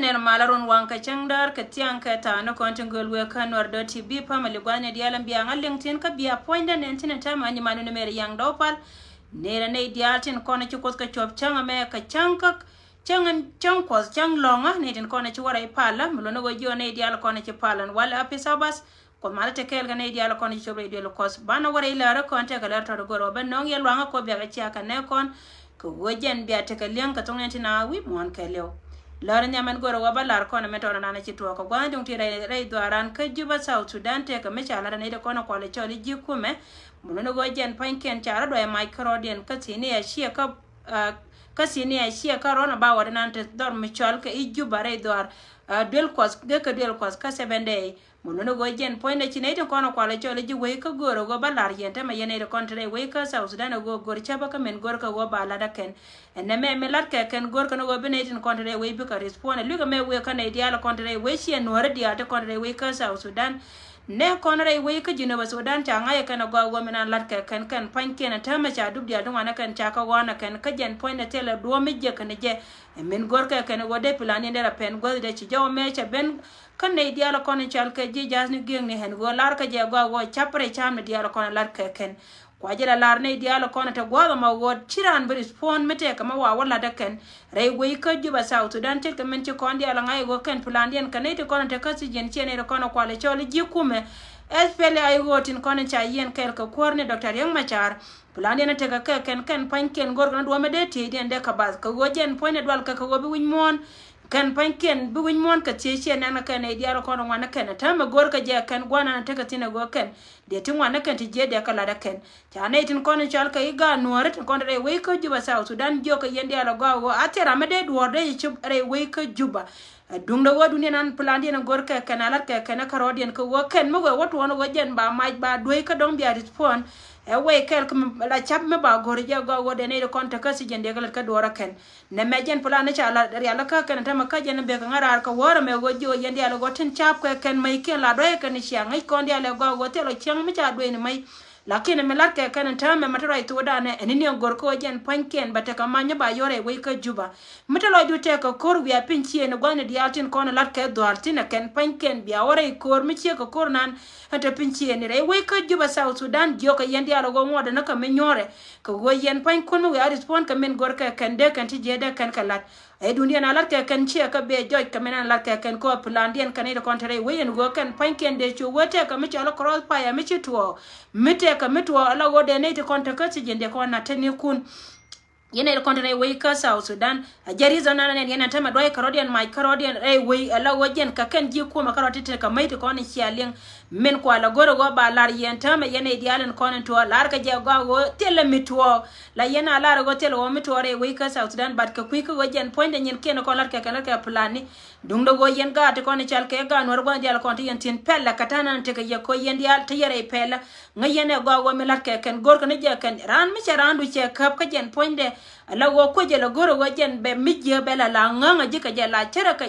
ner malarun wanka changdar ka tiang ka ta no kontingol we kanwar do tv family gwane dialam biya ngaleng tin ka biya point den tin ta mani manu ne mer yang dopal nera ne diatin kona chukot ka chop changa me ka changka changan changkos chang longa ne tin kona chuwara ipala mulono go jo ne dial kona chipalan wala apisabas ko mala te kel gane dial kona chobre dial kos bana wara ila konta ka larta go ro ben nong yel wanga ko biya ka chiaka ne kon ko wojen biya te ka liang ka tongen tina wi mon ka lew lar nyaman goro wa balar kono metoro nana chitwa ko gwandung tire rai dwaran ka juba South Sudan te ka mechala ne de kono ko le choli jikume muno go jen panken chara do e microdien ka tini ya shia ka sini ya shia ka rona ba wadan te dor mechal ka ijuba rai dwar del kos de ka del kos ka 7 day muno go jen point de chine te kono ko le choli ji we ka goro go balar yente ma yene de kontre we ka South Sudan go gor chaba ka men gor ka go bala da ken ene me lat ka ken gor ka no go benetin kontre we bi ka respond lu ka me we ka ne diala kontre we shi no re dia te kontre we ka South Sudan ne konre we ka jino ba Sudan ta ngaya kana go go mena lat ka ken panke na ta ma cha dub dia don wana kan cha ka wana ken ka jen point na tele do me je kan je men gor ka ken go de plan ne ra pen go de chi jaw me cha ben kan ne diala kono chal ka ji jas ni geng ni hen go lar ka je go chapre cham ne diala kono lar ka ken kwajira lar ne diala kono ta go ma go chiran bi spawn mete kama wa wala da ken rai we ka juba South Sudan te men ti kon diala ngai go ken plan den kan ne te kono ta kasi jen chene kono kwale chole ji kume espele ay gotin kono cha yen kel ka korne Dr. Yang Machar plan den te ka ken panken gor na do me de ti den de ka bas ka go jen point dwal ka go bi win mon kan panken bu win mon ka cheche na kan e diaro kono wana kan ta ma gor ka je kan gwana na taka tina go kan de tin wana kan ti je de kala da kan ta ne tin kono chal ka iga nuore tin kono re we ka juba South Sudan jo ka yende ala go atera me de duorde chub re we ka juba dungda wadu ne nan plan de na gor ka kan ala ka kan ka rodien ka wo kan mo go watu wono go jen ba mai ba doy ka dong bia respond we kel la chap me ba gor je go de ne kon ta ka si jende kala ka dora kan ne me jen plan cha ala ri ala ka kan ta ma ka jen be ka ngara ka wora me go jo yende ala go tin chap ka kan mai ke la do ka ni sia ngai kon de ala go te lo chang me cha do ni mai lakini me lar ka kan ta me matara to da ne ni gor ko jen panken ba ta ka manya ba yore we ka juba mutalo ju te ka kor wi apinchi ne gwane di altin kon lar ka do altin kan panken bi awore kor mi che ka kor nan hata pinchi ne re we ka juba South Sudan jo ka yende ala go ngoda na ka me nyore ka go yen pan kon we respond ka men gor ka kan de kan ti je de kan kalat ay dunia na lar ka kan che ka be joj ka men lar ka kan ko plan den kan de kontre we en go kan panken de chu wote ka mi chala cross pa ya mi chi tuo mite ka mitwo ala go de ne te konta ka ti jende ko na tani kun yene el konta we ka South Sudan a jariza na ne yana tama doy karodian my karodian we ala go jen ka kan ji ko ma karoti te ka mai te ko ni sialeng men ko ala goro go ba lar yen tama yene dialen konen to lar ka je go tele mitwo la yena lar go tele o mitwo re we ka South Sudan bat ka ku ko jen point nyen ken ko lar ka kan ka plani dung do go yen ga te ko ni chal ke ga nor go dial konti yen tin pella katana te ka ye ko yen dial te yere pella ngayene go me lar ka kan gor ka ne je kan ran mi charandu che kap ka jen point de ala go ko je la goro go jen be mi je bela la nganga je ka je la chera ka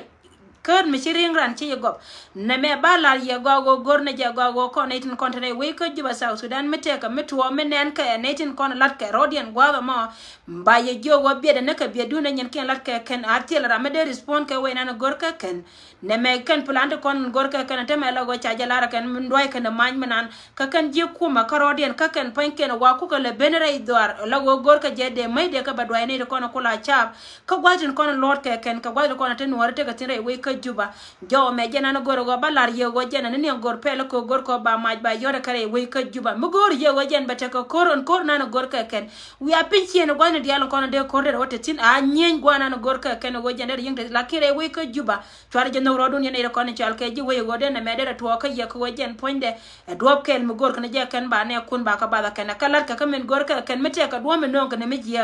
kër mi ci ringran ci yegop ne me bala ye gogo gorne je gogo ko netin kontre we ko juba South Sudan meteka metwo menen ka netin kon lat ka rodien gogo mo ba ye jogo biede ne ka biedu ne nyen ken lat ka ken artil ramede respond ka we nan gorka ken ne me ken plant kon gorka ken te me logo cha jalara ken ndoy ken man menan ka ken je kuma ka rodien ka ken panken wa ku ka le benere idwar logo gorka je de mai de ka badwa ne kon kula chap ka gwajin kon lord ka ken ka gwajin kon te nuwarte ka tire we ka juba jo me jena no goro go balar ye go jena ni gor pele ko gor ko ba maj ba yore kare we ka juba mu gor ye go jen bata ko koron kor na no gor ka ken we a pinchi no gwana dialo kono de kor de wote tin a nyen gwana no gor ka ken go jena yingde la kire we ka juba twar je no rodun ye ne ko ne chal ke ji we go de na me de to ka ye ko jen ponde e drop kel mu gor kana je ken ba ne kun ba ka ba ken kala ka men gor ka ken mete ka do me non ka ne me je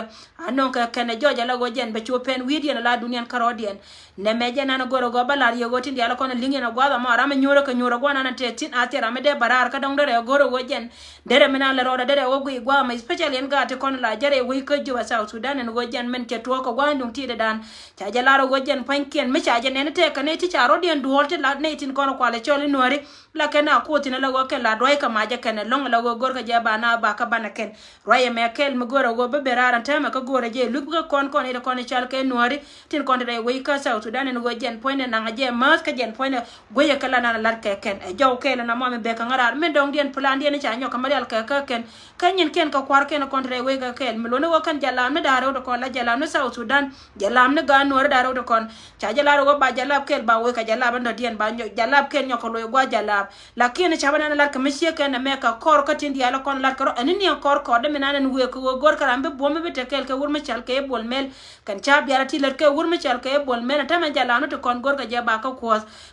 anon ka ken jo jala go jen ba cho pen wi de la dunian karodien ne me jena no goro go go balar yo go tin diala kon lingi na gwa ma rama nyoro ka nyoro gwa na te tin atera me de barar ka dong dere goro go jen dere mena le roda dere wo gwa ma especially en ga te kon la jare wi ko juba South Sudan en go jen men ke to ko gwa ndung ti de dan cha jalaro go jen panken me cha jen ne te ka ne ti cha rodien duolte la ne tin kon ko le choli nori la kena ko tin la go ke la roi ka ma je ken long la go gor ka je bana ba ka bana ken roi me kel me goro go be berara tama ka gore je lubga kon kon ida kon chal ke nori tin kon de we ka South Sudan en go jen point na je mas ka jen point go ye kala na lar ke ken e jaw ke na mo me be ka ngara me dong dien plan dien cha nyo ka marial ka ken kanyen ken ka kwar ken kon de we ka kel me lo no kan jala me daro do kon la jala no South Sudan jala me ga nori daro do kon cha jala go ba jala kel ba we ka jala ba ndo dien ba nyo jala ken nyo ko lo go jala lakini chabana na lar ka mishye ken na me ka kor ka tin diala kon lar ka anini kor ko de menana we ko gor karambe bomme be tekel ke wurme chal ke bol mel kan cha biara ti lar ke wurme chal ke bol mel ta ma jala no to kon gor ka jaba ka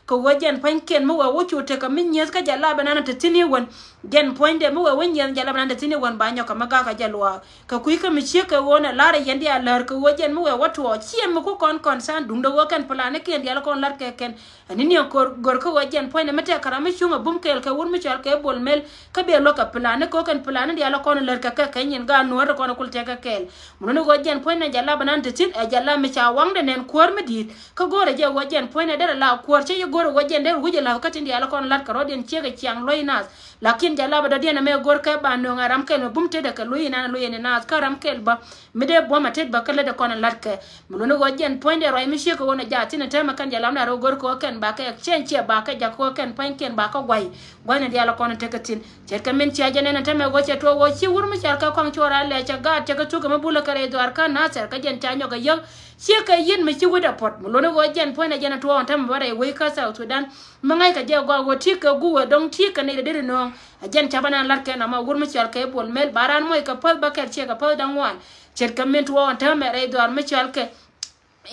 ko wojen panken mo wo chute ka min yes ka jala banana te tini won gen point de mo wo nyen jala banana te tini won ba nyo ka maga ka jalwa ka kui ka mi che ka wona lar yendi a lar ko wojen mo wo to chi mo ko kon san dung do wo kan plane ke diala kon lar ke ken anini gor ko wojen point me te karame chunga bum kel ke wurme chal ke bol mel ka be lo ka plane ko kan plane diala kon lar ka kenyen ga nuor ko ko te ka kel muno go jen point na jala banan te tin e jala me cha wangde nen kwor me dit ka gore je go jen point na dere la kwor che gore go jen der wuje la ka tin diala kon lar ka rodien che ga chiang loinas lakin jala ba dadiena me gor ka ba no ngaram kel bum te de ka loina loyene nas karam kel ba me de bo ma te ba kala de kon lar ka muno go jen point de roi mi she ko wona ja tin te ma kan jala na ro gor ko ken ba ka chen che ba ka ja ko ken point ken ba ka gwai gwana diala kon te ka tin che ka men che ja ne te me go che to wo chi wur mi char ka kon chora le cha ga te ka tu ka me bula kare do ar ka na ser ka jen cha nyo ga yo che ka yin me chi wuda pot muno go jen point na jana to on tam bare we ka South Sudan mangai ka je go ti ka gu dong ti ka ne de no jen cha bana lar ke na ma wur mi char ka bol mel baran mo ka pal ba ka che ka pal dang wan che ka men to on tam bare do ar mi char ke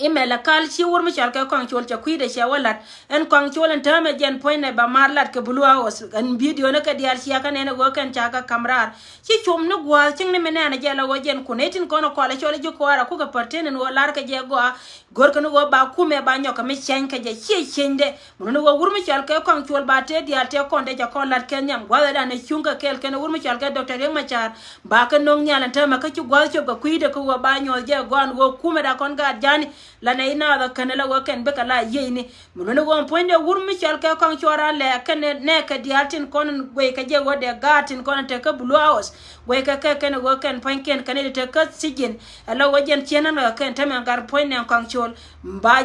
imela kal chi wur mi chal ka kon chol cha kuide cha walat en kon chol en tame jen point ne ba marlat ke bulua os en video ne ka dial sia ka ne go kan cha ka kamrar chi chum no gwal ching ne mena na jela go jen kunetin kono ko la chol ju ko ara ku ka partene no lar ka je go gor ka no go ba kume ba nyoka mi chen ka je chi chende mun no go wur mi chal ka kon chol ba te dial te kon de ja kon lat ken nyam gwal da ne chunga kel ken wur mi chal ka doctor yang machar ba ka no nyala tame ka chu gwal cho ka kuide ko ba nyol je go kume da kon ga jani la na ina da kanela wa ken be kala yini muno go point de wur mi chal ka kon chora le ken ne ka diatin kon we ka je go de gatin kon te ka blue house we ka ken go ken point ken te ka sigin ala wajen chena na ken te men gar point ne kon chol ba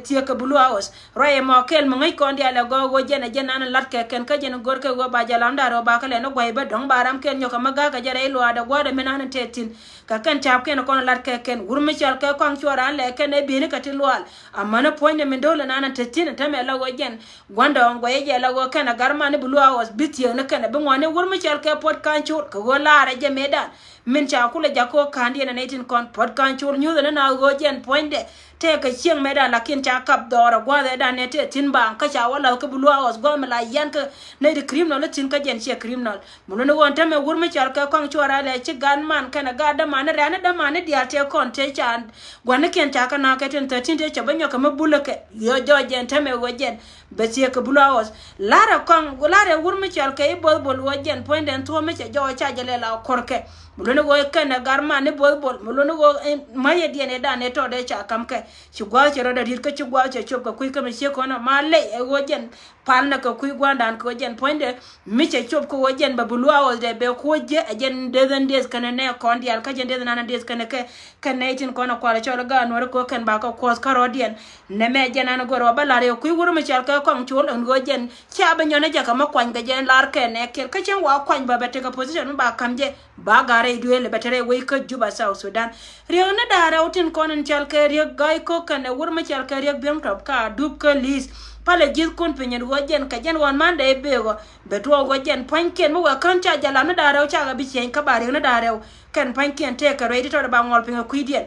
te ka blue house roye mo kel mo ngai kon dia la go jena na lat ka ken ka jena gor ka go ba jalam daro ba kale no go be dong baram ken nyoka maga ka jere lo ada go de menan tetin ka ken chap ken kon lat ka ken wur mi chal ka kon chora le ken e bini katilwal amana point me dole na nan tetin ta me lawo gen gwanda on goye je lawo kana garma ne bulwa was bitiye ne kana bin wane wurmi chal ka pot kancho ka go laare je medan min cha kula jako kandi na 18 kon pot kancho nyu na go gen point de te ka chieng medan lakin cha kap dora gwada da ne te tin ba ka cha wala ka bulwa was go me la yan ka ne de criminal tin ka gen che criminal mun ne won ta me wurmi chal ka kancho ra le chi gan man kana ga da man rana da man dia te kon te cha gwana ken cha ka na ka tin 13 te cha banyo ka mabulake yo jo jen ta me go jen be che ka bulwa was lara kon lara wurmi chal ka bol wo jen point den to me cha jo cha jale la korke mulone go kana garma ne bol mulone go maye diene da ne to de cha kam ke chugwa chero da rit ka chugwa cha chop ka kui ka me che ko na male e go jen pal na ka kui gwandan ko jen point de mi cha chop ko jen ba bulwa was de be ko je jen de den des kana ne kon dial ka jen de na des kana ke kana tin ko na ko la choro ga no ko kan ba ka ko ka rodien ne me jen na go ro ba la re kui wuro me cha ka kon chol en go jen cha ba nyone ja ka ma kwan ga jen lar ke ne ke ka chen wa kwan ba bete ka position ba kam je ba ga re duele betere we ka juba South Sudan riyo na da rawtin konen chal ke riyo gai ko kana wur me chal ke riyo bem top ka dub ka lis pale jil kun pinyen go jen ka jen wan man de bego betwo go jen panken mo kan cha jala na da raw cha ga bi chen ka bare na da raw kan panken te ka ready to ba ngol pinga kuidien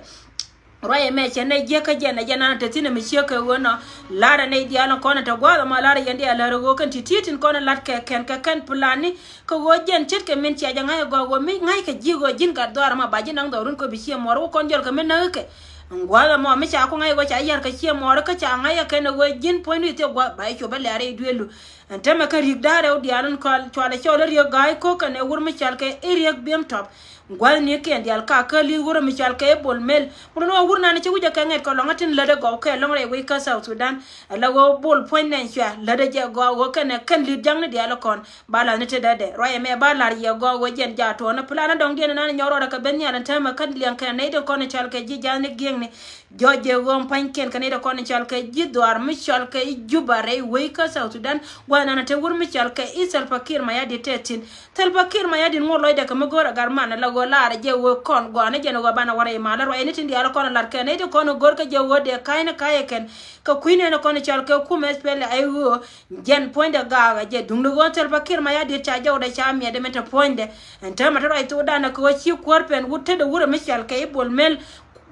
roye me chene je ka jena jena ta tina mi sheka wona lara ne diala kona ta gwada ma lara yandi ala rogo kan titin kona lat ka kan plani ko go jen tit ke men cha janga go mi ngai ka jigo jin ka dwar ma baji nang dorun ko bi che moro kon jol ka men na ke ngwa mo mi cha ko ngai go cha yar ka chi mo ka cha ngai ka no go jin point te gwa ba cho ba lare duelu antama ka rig dare o dialon ko chwala cholo ri gai ko ka ne wur mi chal ke iriak biem top ngwa ni ke ndial ka ka li wur mi chal ke bol mel mo no wur na ne chuja ka nget ko longatin lade go ke longre we ka South Sudan la go bol point nen cha lade je go ka ne kan li jang ne dial kon bala ne te dade roye me ba lar ye go jen ja to na plana dong den na nyoro ka ben ya antama kan lian ka ne de ko ne chal ke ji jan geng ne joje won panken kan ne de ko ne chal ke ji doar mi chal ke jubare we ka South Sudan wana na te wur mi chal ke isal fakir mayadi tetin tel fakir mayadi ngolo de ka magora garman la go lar je wo kon go ne je no bana wara ma la ro eni tin diala kon lar ke ne de kon gor ka je wo de kayna kayeken ka kuine no kon chal ke ku mes pele ay wo jen point ga je dundu go tel fakir mayadi cha je de cha mi de meta point de enta mata ro to dana ko chi korpen wutte de wur mi chal ke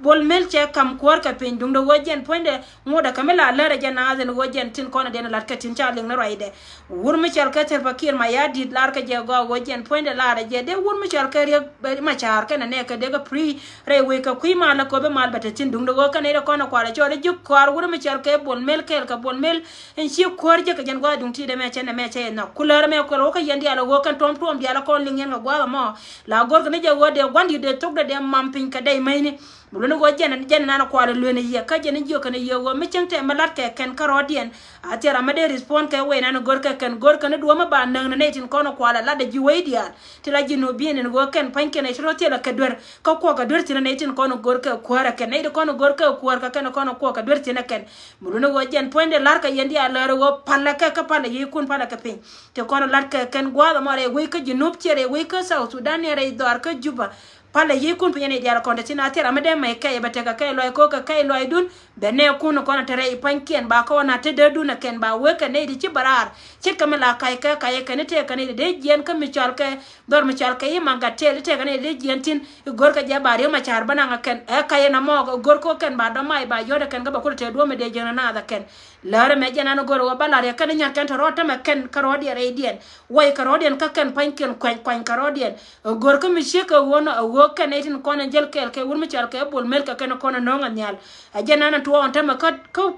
bol mel che kam kwar ka pin dung do wojen ponde ngoda kamela lare jana azen wojen tin kona den lat ka tin chaling na raide wur mi chal ka ter fakir ma yadi lar ka je go wojen ponde lare je de wur mi chal ka re ma char ka ne ka de ga pri re we ka kui ma la ko be mal bata tin dung do ka ne kona kwara chore juk kwar wur mi chal ka bol mel kel ka bol mel en chi kwar je ka jen go dung ti de me che na kular me ko ka yandi ala go kan tom di ala kon lingen ga gwa ma la gor ka ne je go de gwandi de tok de mam pin ka dai mai ni mulun go jen na ko ala lene ye ka jen jo kan ye go mi chente malat ke ken karodien atera ma de respond ke we na gor ka ken gor kan do ma ba nang ne tin kono ko ala la de ji we dia tila jino bien ne go ken panke ne tro tela ka dwer ka ko ka dwer tin ne tin kono gor ka ko ara ken ne kono gor ka ko ka ken kono ko ka dwer tin ken mulun go jen point de lar ka yendi ala go palla ka palla ye kun palla ka pin te kono lar ka ken gwa ma re we ka jino chere we ka South Sudan re dor ka juba pala yikun pinyane diara konde tina tera mede mai kai bateka kai loy ko ka kai loy dun bene kuno kona tere ipankien ba ko na te dedu na ken ba we ka ne di ci barar ci kamela kai ka kai ka ne te ka ne de jien ka mi chal ka dor mi chal ka yi manga te ka ne de jien tin gor ka jabari ma char bana nga ken e kai na mo gor ko ken ba do mai ba yoda ken ga ba ko te do me de jena na da ken lare me jena no gor wa balare ka ne nyar ken to rota me ken karodi re dien way karodien ka ken pankien kwan karodien gor ka mi sheka wona ka ne tin kona jel kel ke wurmi chal ke bol mel ka ken kona no nganyal ajena na to on tama ka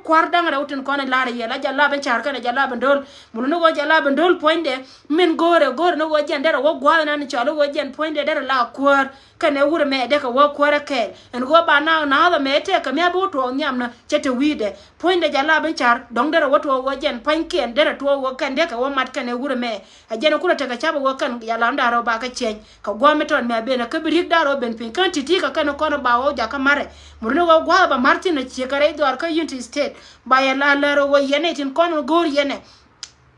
kwar dang ra utin kona lare ye la jalla ben char kana jalla ben dol mun no go jalla ben dol poinde min gore no go jendera wo gwa na ni chalo go jen poinde dera la kwar kana wure me de ka wo kwara ke en go ba na da me te ka me bo to nyam na chete wide poinde jalla ben char dong dera wo to wo jen panken dera to wo kan de ka wo mat kana wure me ajena kula te ka chaba wo kan yalla ndaro ba ka chen ka go me ton me be na ka birik daro ben pin kan titi ka kana kono ba wo ja ka mare murno go gwa ba martin na chekare do ar ka unity state ba yalla laro wo yene tin kono gor yene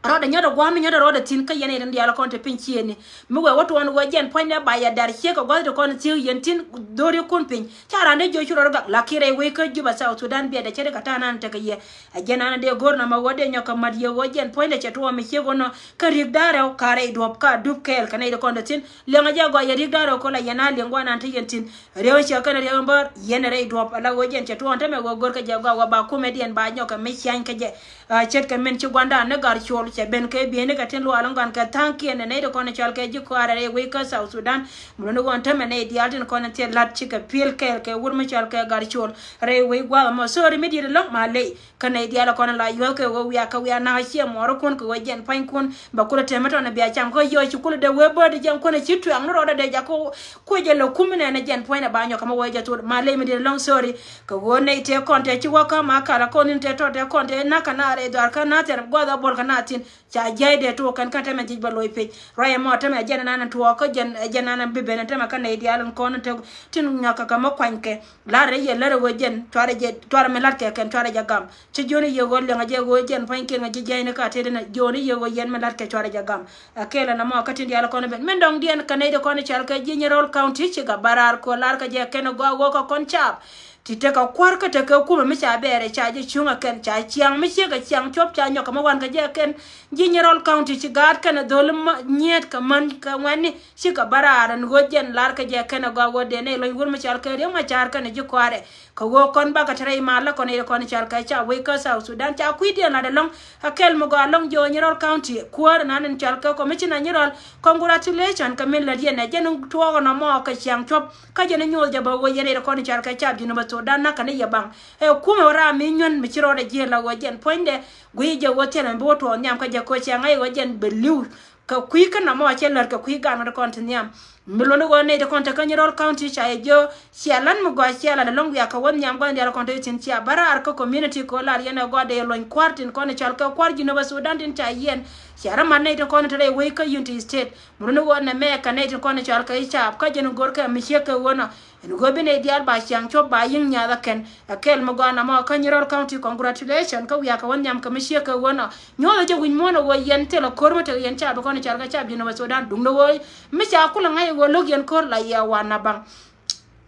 roda nyodo gwami nyodo roda tin ka yene ndi ala konte pinchi yene mugwe watu wanu wajen poinde ba ya dar cheka gwado kono tiu yentin dori kun pin chara ne jo churo ga lakire we ka juba South Sudan bi da chere kata nan ta kaye ajena na de gorna ma wode nyoka madiye wajen poinde cheto mi chego no ka rigdare o kare dop ka dup kel kana de konde tin lenga jago ya rigdare ko la yana lengwa nan ta yentin rewo cheka na rewo bar yene re dop ala wajen cheto on ta me go gor ka jago wa ba comedian ba nyoka me chan ka je chet ka men ci gwanda na gar chol che ben ke biene ka tin lo alongan ka tanki ne ne de kono chal ke ji ko are we ka South Sudan muno gon ta me ne dialtin kono te lat ci ka pil ke wur ma chal ke gar chol re we gwa mo sori mi di lo ma le ka ne diala kono la yo ke wo ya ka ya na chi mo ro kon ko wajen pan kon ba ko te meto na biya cham ko yo ci kul de we bod jam kono ci tu am ro da de ja ko je lo kumne na jen point ba nyo kama wo ja to ma le mi di long sorry ko wo ne te konte ci wo ka ma kala konin te to de konte na kana re do ka na ter gwa da bol kana tin cha jayde to kan kata me jibba loy pe roye mo tama jena nana to ko jena nana bebe na tama kan ne dialon kono te tin nyaka ka mo kwanke la re ye la re wo jen tore je tore me lat ke ken tore jagam ci joni ye go le ngaje go jen panke ngaje jayne ka te na joni ye go yen me lat ke tore jagam akela na mo katin dialon kono ben men dong dien kan ne de kono chal ka General County ci ga barar ko lar ka je ken go ko kon chap titeka kwarka teka kuma misha bere chaji chunga ken cha chiang misha ga chiang chop cha nyoka ma wan ga je ken General County ci gad kana dolum nyet ka man ka wani shika bararan gojen lar ka je kana ga wode ne lo wur misha ka re ma char kana ji kware ka go kon ba ka tare mala kon e kon chal ka cha we ka South Sudan cha kwidi na de long akel mo go long jo Nyirol County kwar nanen chal ka commissioner Nyirol congratulations ka min la die na jen to na mo ka chiang chop ka jen nyol jaba go yene kon chal ka cha jinu ba Sudan na kan ya bang e kuma wara mi nyon mi chiro de je la go jen poinde gui je wote na bo to nyam ka je ko chiang ai go jen beliu ka kui kana mo chelar ka kui ga na kon nyam milonu go ne de kon ta kan Nyirol County cha ejo sialan mo go siala de long ya ka won nyam go ndara kon tin chia bara ar ko community ko lar yana go de loin kwartin kon chal ka kwar jinu ba Sudan tin cha yen siara man ne de kon tare we ka unity state milonu go na me ka ne de kon chal ka cha ka jen gor ka mi che ka wona en go bine dial ba siang chop ba yin nya da ken akel mo go na mo kan Nyirol County congratulations ka ya ka won nyam ka mi che ka wona nyola je win mo no wo yen te lo kormo te yen cha ba kon chal ka cha jinu ba Sudan dung no wo mi cha kula ngai go logian kor la ya wana bang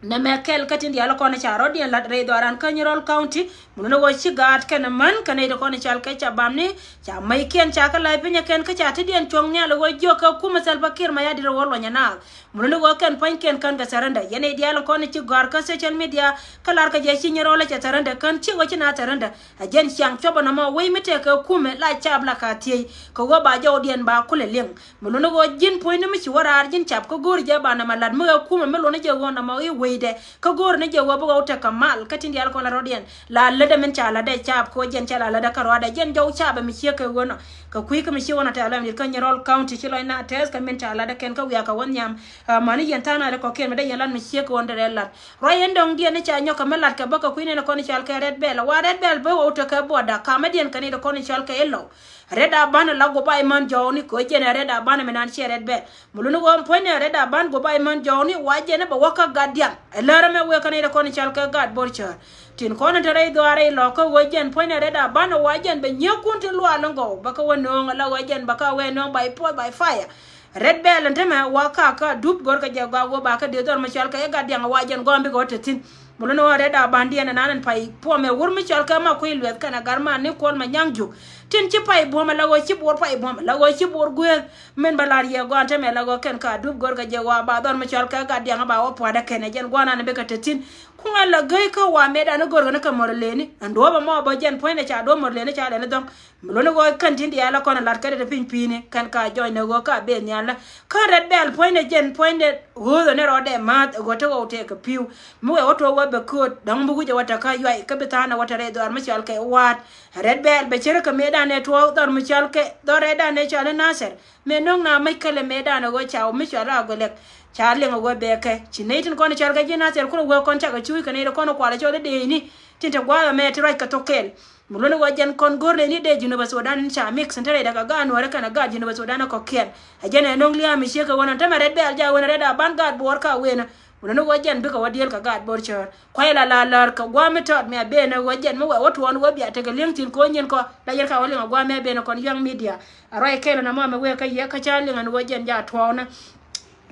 na mekel katin dialo kona charo di la re doran kan Nyirol County muno go chigat kan man kan e kona chal ka cha bamni cha mai ken cha ka la pinya ken ka cha ti den chong nya lo jo ka kuma Salva Kiir ma ya di ro lo nya na muno go kan pan ken kan ga saranda yene dialo kona chi gar ka social media kalar ka je chi Nyirol cha saranda kan chi go chi na saranda a jen siang chobo na mo we mite ka kuma la cha bla ka ti ko go ba jo dien ba kule leng muno go jin point mi chi wara jin chap ko gor je ba na malad mo kuma melo na je go na mo de ka gor ne je wabo go ta kamal katin dial ko la rodien la leda men cha la de chap ko jen cha la da karwa da jen jaw cha ba mi che ka wono ka kui ka mi che wona ta la mi kan Nyirol County chi lo na tes ka men cha la da ken ka wiya ka won nyam mani yen tana da ko ken me da yen lan mi che ko wonde la ro yen dong die ne cha nyoka melat ka ba ka kui ne ko ni chal ka red bell wa red bell ba o ta ka boda ka me dien kan ni ko ni chal ka elo reda ban la go bay man jawni ko jene reda ban me nan che red bell mulunu go pone reda ban go bay man jawni wa jene ba waka gadian lara me we kan ni ko ni chal ka gad borchar tin ko na tare do are lo ko wajen pone reda ban wajen be nyakun tin lo alongo baka wono la wajen baka we no by pot by fire red bell nteme waka ka dup gor ka jaga go baka de dor ma chal ka gadian wajen go ambi go tetin mulunu reda bandi na nanan pai po me wur mi chal ka ma ko ilwet kana garma ni ko ma nyangju tin ci pay boma la go ci bor pay boma la go ci bor guel men balar ye go ante me la go ken ka dub gor ga je wa ba don ma chal ka ga dia ba o poda ken jen go na be ka tetin ku ngala gay ka wa me da na gor ga ka morleni ando ba mo ba jen point cha do morleni cha le don lo no go kan tin dia la ko na lar ka de pin pine kan ka join go ka be nyala ka red bell point jen point ho ne ro de ma go to go te ka piu mo e oto wa be ko dang bu je wata ka yai ka betana wata re do ma chal ka wat red bell be chere ka me ne to dor mi chal ke dor eda ne chale naser me nong na mai kale me da no go chao mi chala go lek chale go be ke chinetin ko ne chal ga jina ser ko go kon cha ga chui ka ne ko no kwala chole de ni tinte gwa me ti right ka tokel mulono go jen kon gorle ni de jino ba Sudan cha mix ntere daga ga no re kana ga jino ba Sudan ko ken ajene nong liya mi sheka wona tama red bell ja wona reda ban gad bor ka wena mulono go jen bika wadiel ka gad bor chor kwela la ka gwa mi tot me be na go jen mo watu won go bia te ga lintin ko nyen ko la yer ka wali gwa me be na kon young media aroy kelo na mo me we ka ye ka chali ngan go jen ja twona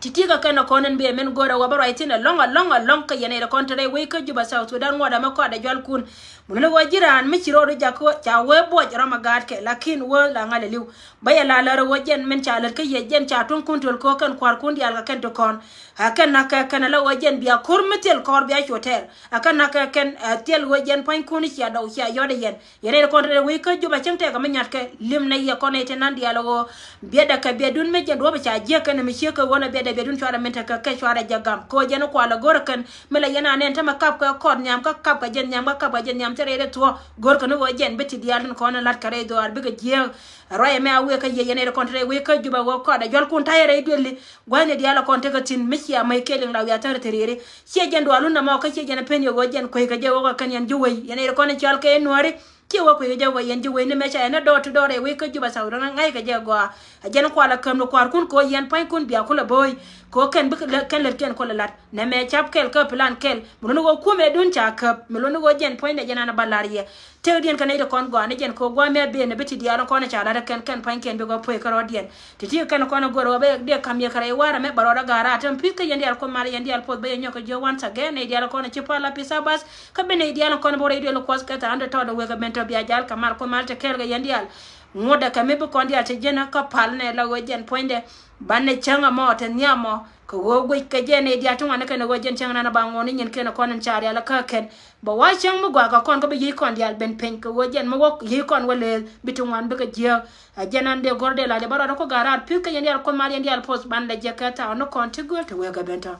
titiga kana konen be men gora wa bara itina long ka yene da kontre we ka juba South Sudan ngoda ma ko da jol kun muno go jiran mi chiro do jako cha we bo jara magad ke lakin wo la ngale liw baya la la ro jen men cha la ka ye jen cha ton kontrol ko kan kwar kun dial ka ken to kon hakan na ka kana la wajen biya kurmitel kor biya hotel akan na ka ken tel wajen pain kun ya do ya yode yen yene da kontre we ka juba chengte ka menyat ke lim na ye konete nan dialogo bieda ka biedun me jen do ba cha je kana mi sheka wona be be dun chwara menta ka chwara jagam ko jeno ko ala gor kan mela yana nen tama kap ka kod nyam ka kap ka jen nyam ka kap ka jen nyam tere to gor kan wo jen beti dial ko na lat kare do ar biga je roye me awe ka yene kontre we ka juba wo ko da jol kun tayere dulli gwane diala konte ka tin mikia mai kelin law ya tar terere sie jen do aluna ma ka sie jen penyo go jen ko ka je wo kan yan juwe yene ko ne chal ke nuari ki wo ko je wo yan juwe ne me cha na do to do re we ka juba sawra ngai ka je go jen ko ala kam no kwar kun ko yan pain kun biya kula boy ko ken bi ken le ken ko lat ne me chap kel ka plan kel muno go ku me dun cha kap muno go jen point de jana na balariye te dien kan ide kon go ne jen ko go me be ne biti diala ko ne cha la ken pain ken be go poy ka rodien titi ken ko no go be de kam ye kare wara me baro da gara tan pika yandi al ko mari yandi al pot be nyoko jo once again ne diala ko ne chipa la pisa bas ka be ne diala ko ne bore ide lo kwas ka ta ande to do we ga mento biya jal kamal ko mal te kel ga yandi al ngoda ka me ko ndia te jena ka palne la gojen poinde banne changa mo te nyamo ko go ke jene dia tunga ne ken gojen changa na bangoni nyen ken ko nan chari ala ka ken ba wa chang mo gwa ka kon ko be yi kon dia ben pen ko gojen mo go yi kon wale bitungan be ka je jenan de gorde la de baro ko garar pu ke ndia ko mari ndia post bande je ka ta no kon te go te we ga benta